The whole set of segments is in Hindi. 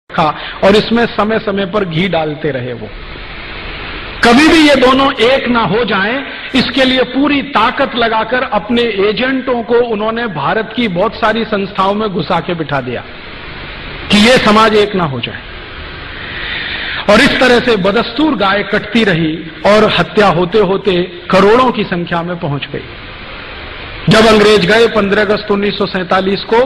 रखा और इसमें समय समय पर घी डालते रहे। वो कभी भी ये दोनों एक ना हो जाएं, इसके लिए पूरी ताकत लगाकर अपने एजेंटों को उन्होंने भारत की बहुत सारी संस्थाओं में घुसा के बिठा दिया कि ये समाज एक ना हो जाए। और इस तरह से बदस्तूर गाय कटती रही और हत्या होते होते करोड़ों की संख्या में पहुंच गई। जब अंग्रेज गए 15 अगस्त 1947 को,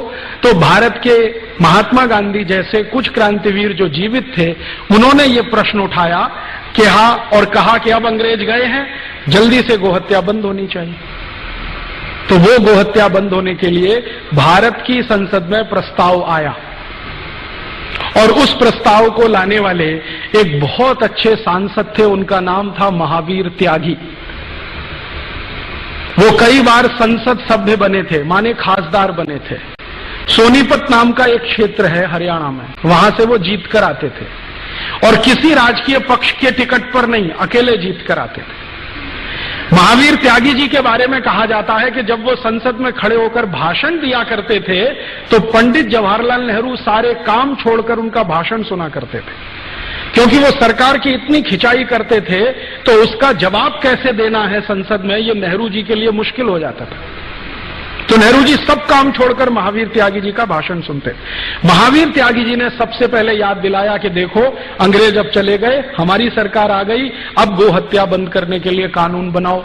तो भारत के महात्मा गांधी जैसे कुछ क्रांतिवीर जो जीवित थे, उन्होंने ये प्रश्न उठाया कि हाँ, और कहा कि अब अंग्रेज गए हैं, जल्दी से गोहत्या बंद होनी चाहिए। तो वो गोहत्या बंद होने के लिए भारत की संसद में प्रस्ताव आया और उस प्रस्ताव को लाने वाले एक बहुत अच्छे सांसद थे, उनका नाम था महावीर त्यागी। वो कई बार संसद सभ्य बने थे, माने खासदार बने थे। सोनीपत नाम का एक क्षेत्र है हरियाणा में, वहां से वो जीत कर आते थे और किसी राजकीय पक्ष के टिकट पर नहीं, अकेले जीत कर आते थे। महावीर त्यागी जी के बारे में कहा जाता है कि जब वो संसद में खड़े होकर भाषण दिया करते थे तो पंडित जवाहरलाल नेहरू सारे काम छोड़कर उनका भाषण सुना करते थे, क्योंकि वो सरकार की इतनी खिंचाई करते थे तो उसका जवाब कैसे देना है संसद में, ये नेहरू जी के लिए मुश्किल हो जाता था। तो नेहरू जी सब काम छोड़कर महावीर त्यागी जी का भाषण सुनते। महावीर त्यागी जी ने सबसे पहले याद दिलाया कि देखो, अंग्रेज अब चले गए, हमारी सरकार आ गई, अब गो हत्या बंद करने के लिए कानून बनाओ।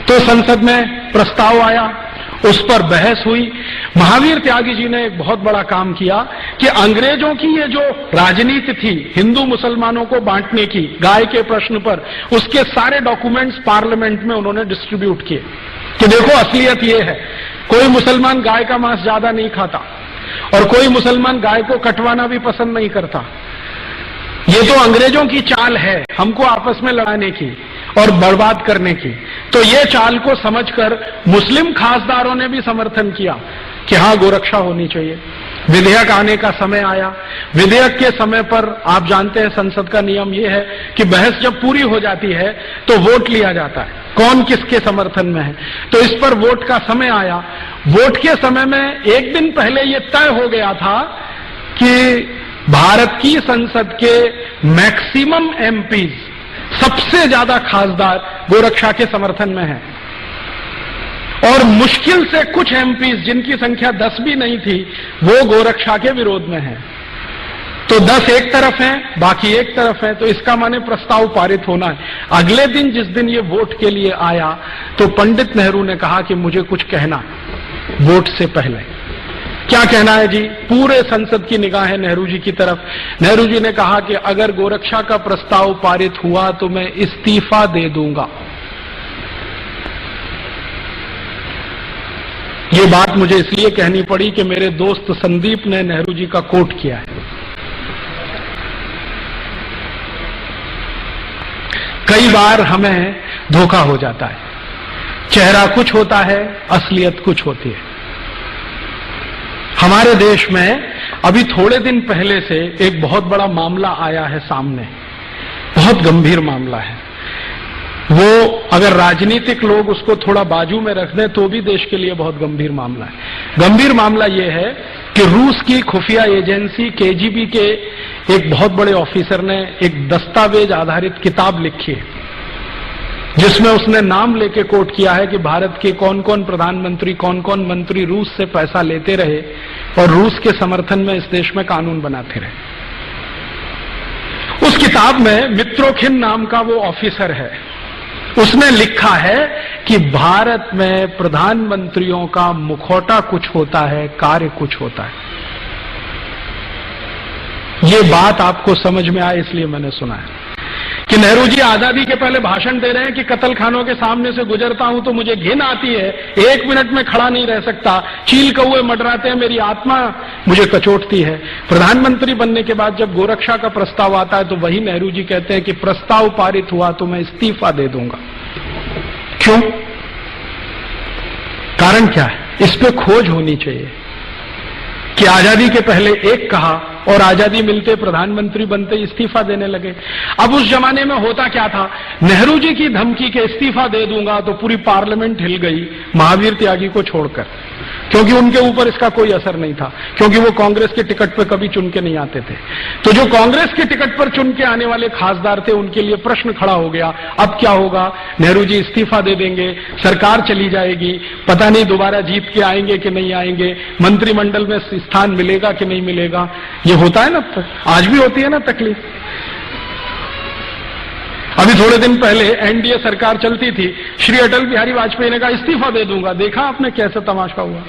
तो संसद में प्रस्ताव आया, उस पर बहस हुई। महावीर त्यागी जी ने एक बहुत बड़ा काम किया कि अंग्रेजों की ये जो राजनीति थी हिंदू मुसलमानों को बांटने की गाय के प्रश्न पर, उसके सारे डॉक्यूमेंट्स पार्लियामेंट में उन्होंने डिस्ट्रीब्यूट किए कि देखो असलियत ये है, कोई मुसलमान गाय का मांस ज्यादा नहीं खाता और कोई मुसलमान गाय को कटवाना भी पसंद नहीं करता। ये तो अंग्रेजों की चाल है हमको आपस में लड़ाने की और बर्बाद करने की। तो ये चाल को समझकर मुस्लिम खासदारों ने भी समर्थन किया कि हाँ, गोरक्षा होनी चाहिए। विधेयक आने का समय आया। विधेयक के समय पर आप जानते हैं संसद का नियम यह है कि बहस जब पूरी हो जाती है तो वोट लिया जाता है, कौन किसके समर्थन में है। तो इस पर वोट का समय आया। वोट के समय में एक दिन पहले यह तय हो गया था कि भारत की संसद के मैक्सिमम एमपीज, सबसे ज्यादा खासदार गोरक्षा के समर्थन में हैं और मुश्किल से कुछ एमपीज जिनकी संख्या 10 भी नहीं थी, वो गोरक्षा के विरोध में हैं। तो 10 एक तरफ हैं, बाकी एक तरफ हैं, तो इसका माने प्रस्ताव पारित होना है। अगले दिन जिस दिन ये वोट के लिए आया तो पंडित नेहरू ने कहा कि मुझे कुछ कहना वोट से पहले। क्या कहना है जी? पूरे संसद की निगाहें नेहरू जी की तरफ। नेहरू जी ने कहा कि अगर गोरक्षा का प्रस्ताव पारित हुआ तो मैं इस्तीफा दे दूंगा। ये बात मुझे इसलिए कहनी पड़ी कि मेरे दोस्त संदीप ने नेहरू जी का कोट किया है। कई बार हमें धोखा हो जाता है, चेहरा कुछ होता है, असलियत कुछ होती है। हमारे देश में अभी थोड़े दिन पहले से एक बहुत बड़ा मामला आया है सामने, बहुत गंभीर मामला है। वो अगर राजनीतिक लोग उसको थोड़ा बाजू में रख दें तो भी देश के लिए बहुत गंभीर मामला है। गंभीर मामला ये है कि रूस की खुफिया एजेंसी केजीबी के एक बहुत बड़े ऑफिसर ने एक दस्तावेज आधारित किताब लिखी है जिसमें उसने नाम लेके कोट किया है कि भारत के कौन कौन प्रधानमंत्री, कौन कौन मंत्री रूस से पैसा लेते रहे और रूस के समर्थन में इस देश में कानून बनाते रहे। उस किताब में मित्रोखिन नाम का वो ऑफिसर है, उसने लिखा है कि भारत में प्रधानमंत्रियों का मुखौटा कुछ होता है, कार्य कुछ होता है। ये बात आपको समझ में आए इसलिए मैंने सुना है कि नेहरू जी आजादी के पहले भाषण दे रहे हैं कि कत्ल खानों के सामने से गुजरता हूं तो मुझे घिन आती है, 1 मिनट में खड़ा नहीं रह सकता, चील कौए मंडराते हैं, मेरी आत्मा मुझे कचोटती है। प्रधानमंत्री बनने के बाद जब गोरक्षा का प्रस्ताव आता है तो वही नेहरू जी कहते हैं कि प्रस्ताव पारित हुआ तो मैं इस्तीफा दे दूंगा। क्यों? कारण क्या है? इस पे खोज होनी चाहिए कि आजादी के पहले एक कहा और आजादी मिलते प्रधानमंत्री बनते इस्तीफा देने लगे। अब उस जमाने में होता क्या था, नेहरू जी की धमकी के इस्तीफा दे दूंगा तो पूरी पार्लियामेंट हिल गई महावीर त्यागी को छोड़कर। क्योंकि उनके ऊपर इसका कोई असर नहीं था, क्योंकि वो कांग्रेस के टिकट पर कभी चुन के नहीं आते थे। तो जो कांग्रेस के टिकट पर चुन के आने वाले खासदार थे, उनके लिए प्रश्न खड़ा हो गया, अब क्या होगा? नेहरू जी इस्तीफा दे देंगे, सरकार चली जाएगी, पता नहीं दोबारा जीत के आएंगे कि नहीं आएंगे, मंत्रिमंडल में स्थान मिलेगा कि नहीं मिलेगा। ये होता है ना, आज भी होती है ना तकलीफ। अभी थोड़े दिन पहले एनडीए सरकार चलती थी, श्री अटल बिहारी वाजपेयी ने कहा इस्तीफा दे दूंगा। देखा आपने कैसा तमाशा हुआ?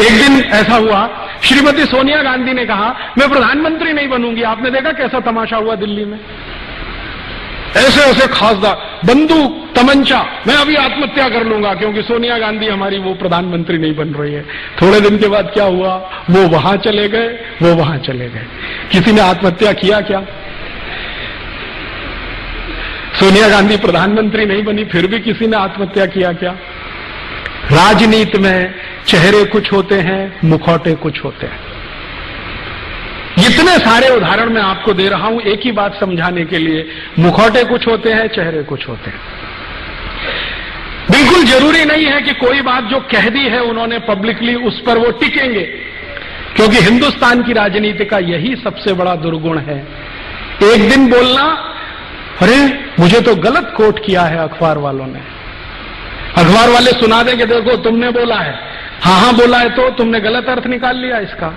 एक दिन ऐसा हुआ, श्रीमती सोनिया गांधी ने कहा मैं प्रधानमंत्री नहीं बनूंगी। आपने देखा कैसा तमाशा हुआ दिल्ली में? ऐसे ऐसे खासदार, बंदूक तमंचा, मैं अभी आत्महत्या कर लूंगा क्योंकि सोनिया गांधी हमारी वो प्रधानमंत्री नहीं बन रही है। थोड़े दिन के बाद क्या हुआ? वो वहां चले गए, वो वहां चले गए। किसी ने आत्महत्या किया क्या? सोनिया गांधी प्रधानमंत्री नहीं बनी, फिर भी किसी ने आत्महत्या किया क्या? राजनीति में चेहरे कुछ होते हैं, मुखौटे कुछ होते हैं। इतने सारे उदाहरण मैं आपको दे रहा हूं एक ही बात समझाने के लिए, मुखौटे कुछ होते हैं, चेहरे कुछ होते हैं। बिल्कुल जरूरी नहीं है कि कोई बात जो कह दी है उन्होंने पब्लिकली उस पर वो टिकेंगे, क्योंकि हिंदुस्तान की राजनीति का यही सबसे बड़ा दुर्गुण है। एक दिन बोलना, अरे मुझे तो गलत कोट किया है अखबार वालों ने, अखबार वाले सुना देंगे देखो तुमने बोला है, हाँ बोला है तो तुमने गलत अर्थ निकाल लिया इसका।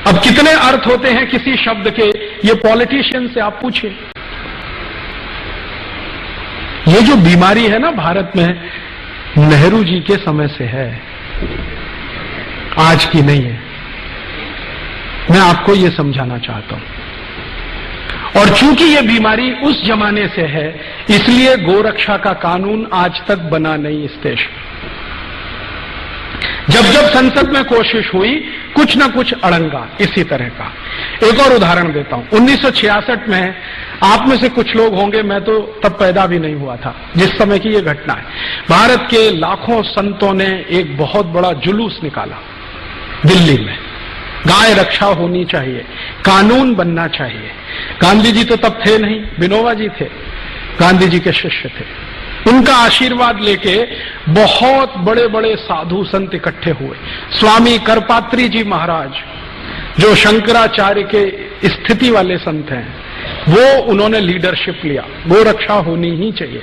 अब कितने अर्थ होते हैं किसी शब्द के, ये पॉलिटिशियन से आप पूछिए। ये जो बीमारी है ना भारत में, नेहरू जी के समय से है, आज की नहीं है। मैं आपको ये समझाना चाहता हूं। और चूंकि ये बीमारी उस जमाने से है, इसलिए गोरक्षा का कानून आज तक बना नहीं इस देश में। जब जब संसद में कोशिश हुई, कुछ ना कुछ अड़ंगा इसी तरह का। एक और उदाहरण देता हूं। 1966 में, आप में से कुछ लोग होंगे, मैं तो तब पैदा भी नहीं हुआ था जिस समय की यह घटना है। भारत के लाखों संतों ने एक बहुत बड़ा जुलूस निकाला दिल्ली में, गाय रक्षा होनी चाहिए, कानून बनना चाहिए। गांधी जी तो तब थे नहीं, विनोबा जी थे, गांधी जी के शिष्य थे। उनका आशीर्वाद लेके बहुत बड़े बड़े साधु संत इकट्ठे हुए। स्वामी करपात्री जी महाराज, जो शंकराचार्य के स्थिति वाले संत हैं, वो उन्होंने लीडरशिप लिया, गोरक्षा होनी ही चाहिए।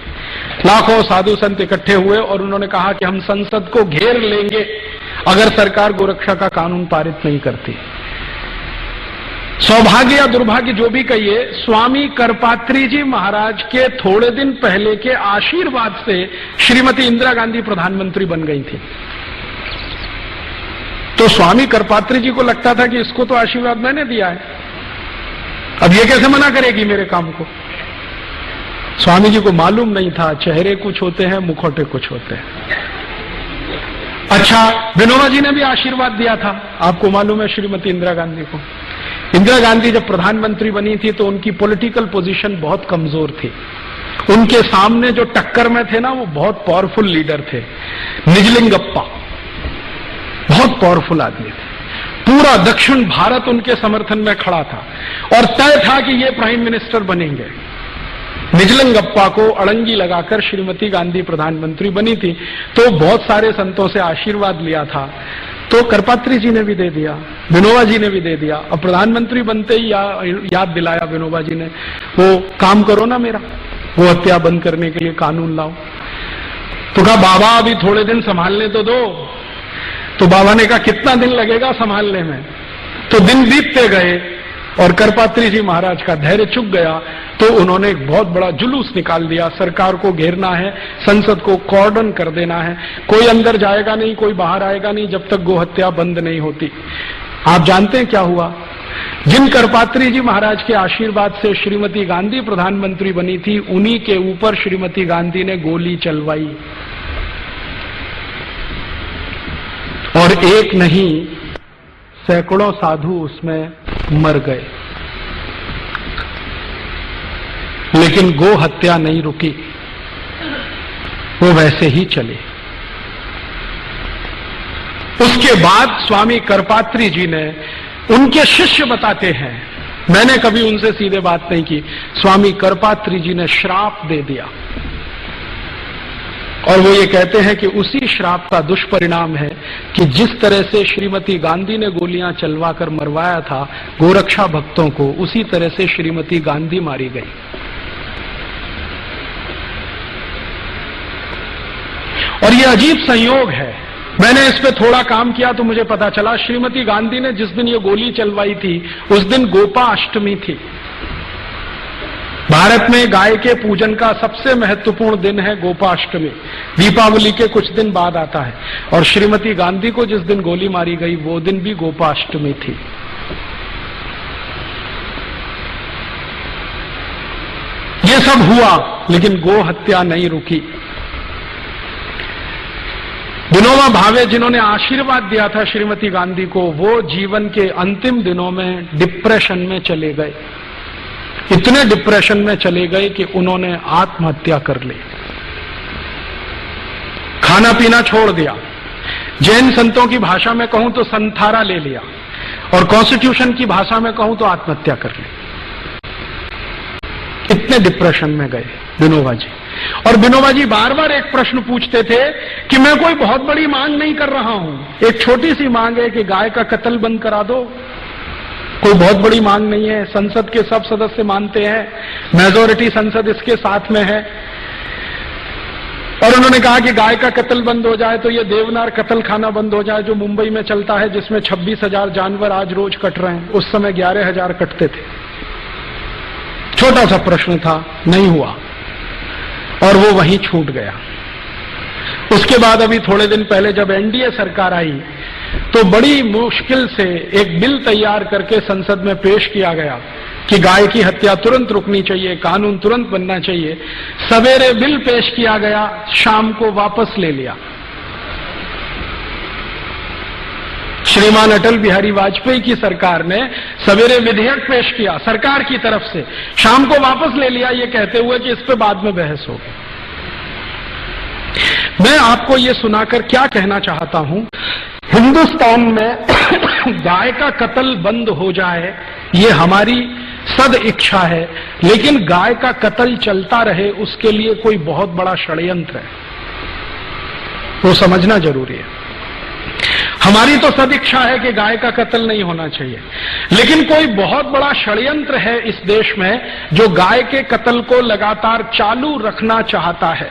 लाखों साधु संत इकट्ठे हुए और उन्होंने कहा कि हम संसद को घेर लेंगे अगर सरकार गोरक्षा का कानून पारित नहीं करती। सौभाग्य या दुर्भाग्य जो भी कहिए, स्वामी करपात्री जी महाराज के थोड़े दिन पहले के आशीर्वाद से श्रीमती इंदिरा गांधी प्रधानमंत्री बन गई थी। तो स्वामी करपात्री जी को लगता था कि इसको तो आशीर्वाद मैंने दिया है, अब ये कैसे मना करेगी मेरे काम को। स्वामी जी को मालूम नहीं था, चेहरे कुछ होते हैं, मुखौटे कुछ होते हैं। अच्छा, विनोबा जी ने भी आशीर्वाद दिया था, आपको मालूम है, श्रीमती इंदिरा गांधी को। इंदिरा गांधी जब प्रधानमंत्री बनी थी तो उनकी पॉलिटिकल पोजीशन बहुत कमजोर थी। उनके सामने जो टक्कर में थे ना, वो बहुत पावरफुल लीडर थे, निजलिंगप्पा, बहुत पावरफुल आदमी थे। पूरा दक्षिण भारत उनके समर्थन में खड़ा था और तय था कि ये प्राइम मिनिस्टर बनेंगे। निजलिंगप्पा को अड़ंगी लगाकर श्रीमती गांधी प्रधानमंत्री बनी थी। तो बहुत सारे संतों से आशीर्वाद लिया था, तो करपात्री जी ने भी दे दिया, विनोबा जी ने भी दे दिया। अब प्रधानमंत्री बनते ही याद दिलाया विनोबा जी ने, वो काम करो ना मेरा, वो हत्या बंद करने के लिए कानून लाओ। तो कहा बाबा अभी थोड़े दिन संभालने तो दो। तो बाबा ने कहा कितना दिन लगेगा संभालने में। तो दिन बीतते गए और करपात्री जी महाराज का धैर्य चुक गया, तो उन्होंने एक बहुत बड़ा जुलूस निकाल दिया, सरकार को घेरना है, संसद को कॉर्डन कर देना है, कोई अंदर जाएगा नहीं, कोई बाहर आएगा नहीं जब तक गोहत्या बंद नहीं होती। आप जानते हैं क्या हुआ? जिन करपात्री जी महाराज के आशीर्वाद से श्रीमती गांधी प्रधानमंत्री बनी थी, उन्हीं के ऊपर श्रीमती गांधी ने गोली चलवाई और एक नहीं सैकड़ों साधु उसमें मर गए। लेकिन गो हत्या नहीं रुकी, वो वैसे ही चली। उसके बाद स्वामी करपात्री जी ने, उनके शिष्य बताते हैं, मैंने कभी उनसे सीधे बात नहीं की, स्वामी करपात्री जी ने श्राप दे दिया और वो ये कहते हैं कि उसी श्राप का दुष्परिणाम है कि जिस तरह से श्रीमती गांधी ने गोलियां चलवाकर मरवाया था गोरक्षा भक्तों को, उसी तरह से श्रीमती गांधी मारी गई। और ये अजीब संयोग है, मैंने इस पे थोड़ा काम किया तो मुझे पता चला श्रीमती गांधी ने जिस दिन ये गोली चलवाई थी उस दिन गोपाष्टमी थी। भारत में गाय के पूजन का सबसे महत्वपूर्ण दिन है गोपाष्टमी, दीपावली के कुछ दिन बाद आता है। और श्रीमती गांधी को जिस दिन गोली मारी गई वो दिन भी गोपाष्टमी थी। ये सब हुआ लेकिन गो हत्या नहीं रुकी। विनोबा भावे जिन्होंने आशीर्वाद दिया था श्रीमती गांधी को, वो जीवन के अंतिम दिनों में डिप्रेशन में चले गए। इतने डिप्रेशन में चले गए कि उन्होंने आत्महत्या कर ली, खाना पीना छोड़ दिया, जैन संतों की भाषा में कहूं तो संथारा ले लिया, और कॉन्स्टिट्यूशन की भाषा में कहूं तो आत्महत्या कर ली। इतने डिप्रेशन में गए विनोबा जी। और विनोबा जी बार बार एक प्रश्न पूछते थे कि मैं कोई बहुत बड़ी मांग नहीं कर रहा हूं, एक छोटी सी मांग है कि गाय का कत्ल बंद करा दो। कोई बहुत बड़ी मांग नहीं है, संसद के सब सदस्य मानते हैं, मेजॉरिटी संसद इसके साथ में है। और उन्होंने कहा कि गाय का कत्ल बंद हो जाए तो ये देवनार कत्ल खाना बंद हो जाए जो मुंबई में चलता है, जिसमें 26,000 जानवर आज रोज कट रहे हैं, उस समय 11,000 कटते थे। छोटा सा प्रश्न था, नहीं हुआ और वो वहीं छूट गया। उसके बाद अभी थोड़े दिन पहले जब एनडीए सरकार आई तो बड़ी मुश्किल से एक बिल तैयार करके संसद में पेश किया गया कि गाय की हत्या तुरंत रुकनी चाहिए, कानून तुरंत बनना चाहिए। सवेरे बिल पेश किया गया, शाम को वापस ले लिया। श्रीमान अटल बिहारी वाजपेयी की सरकार ने सवेरे विधेयक पेश किया सरकार की तरफ से, शाम को वापस ले लिया, ये कहते हुए कि इस पे बाद में बहस होगी। मैं आपको ये सुनाकर क्या कहना चाहता हूं, हिंदुस्तान में गाय का कत्ल बंद हो जाए ये हमारी सद इच्छा है, लेकिन गाय का कत्ल चलता रहे उसके लिए कोई बहुत बड़ा षड्यंत्र है, वो समझना जरूरी है। हमारी तो सदिच्छा है कि गाय का कत्ल नहीं होना चाहिए, लेकिन कोई बहुत बड़ा षड्यंत्र है इस देश में जो गाय के कत्ल को लगातार चालू रखना चाहता है।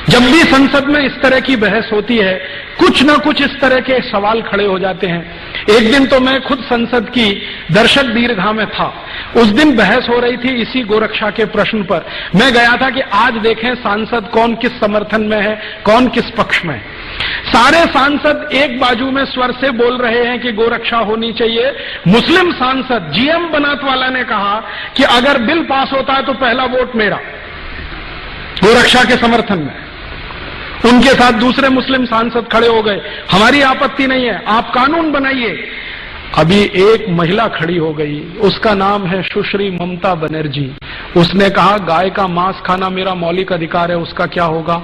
जब भी संसद में इस तरह की बहस होती है कुछ न कुछ इस तरह के सवाल खड़े हो जाते हैं। एक दिन तो मैं खुद संसद की दर्शक दीर्घा में था, उस दिन बहस हो रही थी इसी गोरक्षा के प्रश्न पर। मैं गया था कि आज देखें सांसद कौन किस समर्थन में है, कौन किस पक्ष में। सारे सांसद एक बाजू में स्वर से बोल रहे हैं कि गोरक्षा होनी चाहिए। मुस्लिम सांसद जीएम बनातवाला ने कहा कि अगर बिल पास होता है तो पहला वोट मेरा, गोरक्षा के समर्थन में। उनके साथ दूसरे मुस्लिम सांसद खड़े हो गए, हमारी आपत्ति नहीं है, आप कानून बनाइए। अभी एक महिला खड़ी हो गई, उसका नाम है सुश्री ममता बनर्जी। उसने कहा गाय का मांस खाना मेरा मौलिक अधिकार है, उसका क्या होगा।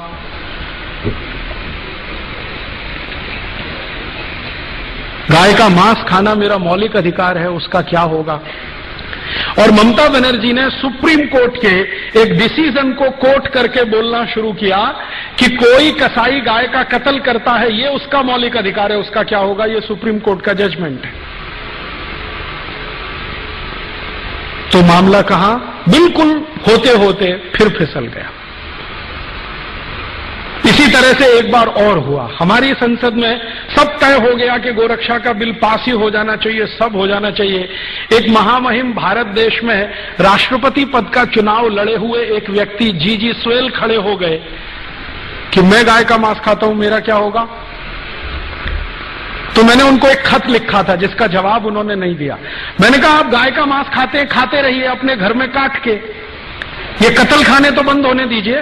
गाय का मांस खाना मेरा मौलिक अधिकार है, उसका क्या होगा। और ममता बनर्जी ने सुप्रीम कोर्ट के एक डिसीजन को कोट करके बोलना शुरू किया कि कोई कसाई गाय का कत्ल करता है ये उसका मौलिक अधिकार है, उसका क्या होगा। ये सुप्रीम कोर्ट का जजमेंट है। तो मामला कहां बिल्कुल होते होते फिर फिसल गया। इसी तरह से एक बार और हुआ, हमारी संसद में सब तय हो गया कि गोरक्षा का बिल पास ही हो जाना चाहिए, सब हो जाना चाहिए। एक महामहिम भारत देश में राष्ट्रपति पद का चुनाव लड़े हुए एक व्यक्ति जी सोयल खड़े हो गए कि मैं गाय का मांस खाता हूं, मेरा क्या होगा। तो मैंने उनको एक खत लिखा था जिसका जवाब उन्होंने नहीं दिया। मैंने कहा आप गाय का मांस खाते रहिए अपने घर में काट के, ये कत्ल खाने तो बंद होने दीजिए।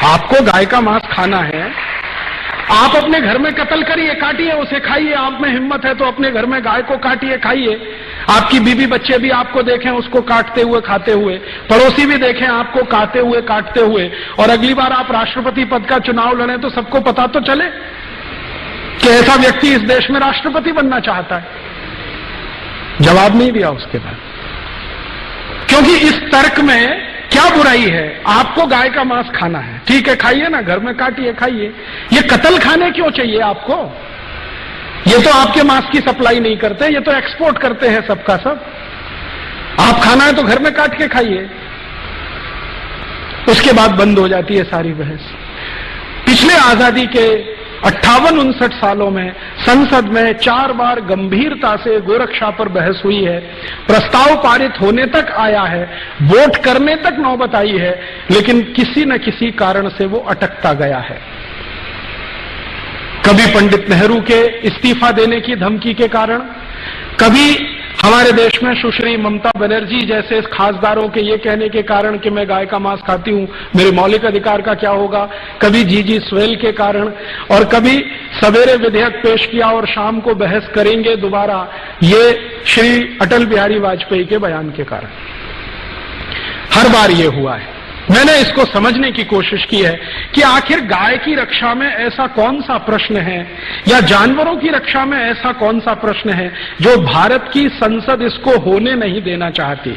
आपको गाय का मांस खाना है, आप अपने घर में कत्ल करिए, काटिए उसे, खाइए। आप में हिम्मत है तो अपने घर में गाय को काटिए, खाइए। आपकी बीवी बच्चे भी आपको देखें उसको काटते हुए खाते हुए, पड़ोसी भी देखें आपको काटते हुए काटते हुए, और अगली बार आप राष्ट्रपति पद का चुनाव लड़ें तो सबको पता तो चले कि ऐसा व्यक्ति इस देश में राष्ट्रपति बनना चाहता है। जवाब नहीं दिया उसके बाद, क्योंकि इस तर्क में क्या बुराई है? आपको गाय का मांस खाना है, ठीक है, खाइए ना, घर में काटिए खाइए। ये कत्ल खाने क्यों चाहिए आपको? ये तो आपके मांस की सप्लाई नहीं करते, ये तो एक्सपोर्ट करते हैं सबका सब। आप खाना है तो घर में काट के खाइए। उसके बाद बंद हो जाती है सारी बहस। पिछले आजादी के 58-59 सालों में संसद में 4 बार गंभीरता से गोरक्षा पर बहस हुई है, प्रस्ताव पारित होने तक आया है, वोट करने तक नौबत आई है, लेकिन किसी न किसी कारण से वो अटकता गया है। कभी पंडित नेहरू के इस्तीफा देने की धमकी के कारण, कभी हमारे देश में सुश्री ममता बनर्जी जैसे खासदारों के ये कहने के कारण कि मैं गाय का मांस खाती हूं, मेरे मौलिक अधिकार का क्या होगा, कभी जीजी स्वेल के कारण, और कभी सवेरे विधेयक पेश किया और शाम को बहस करेंगे दोबारा, ये श्री अटल बिहारी वाजपेयी के बयान के कारण। हर बार ये हुआ है। मैंने इसको समझने की कोशिश की है कि आखिर गाय की रक्षा में ऐसा कौन सा प्रश्न है, या जानवरों की रक्षा में ऐसा कौन सा प्रश्न है जो भारत की संसद इसको होने नहीं देना चाहती।